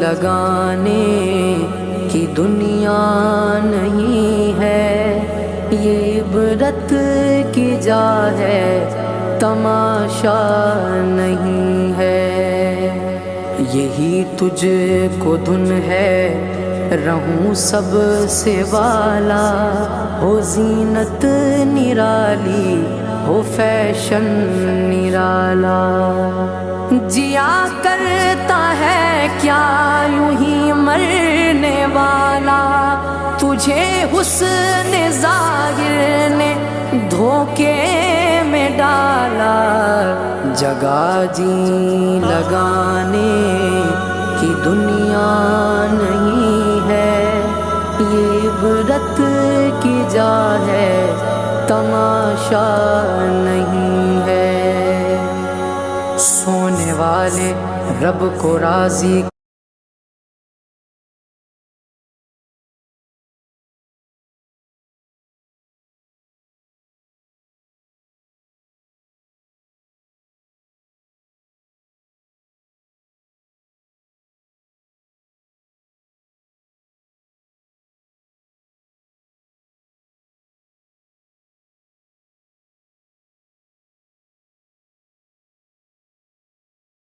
لگانے کی دنیا نہیں ہے، یہ عبرت کی جا ہے، تماشا نہیں ہے۔ یہی تجھ کو دھن ہے، رہوں سب سے والا، ہو زینت نرالی، ہو فیشن نرالا۔ جیا کرتا ہے کیا یوں ہی مرنے والا، تجھے حسن ظاہر نے دھوکے میں ڈالا۔ جگہ جی لگانے کی دنیا نہیں ہے، یہ عبرت کی جا ہے، تماشا نہیں ہے۔ سونے والے رب کو راضی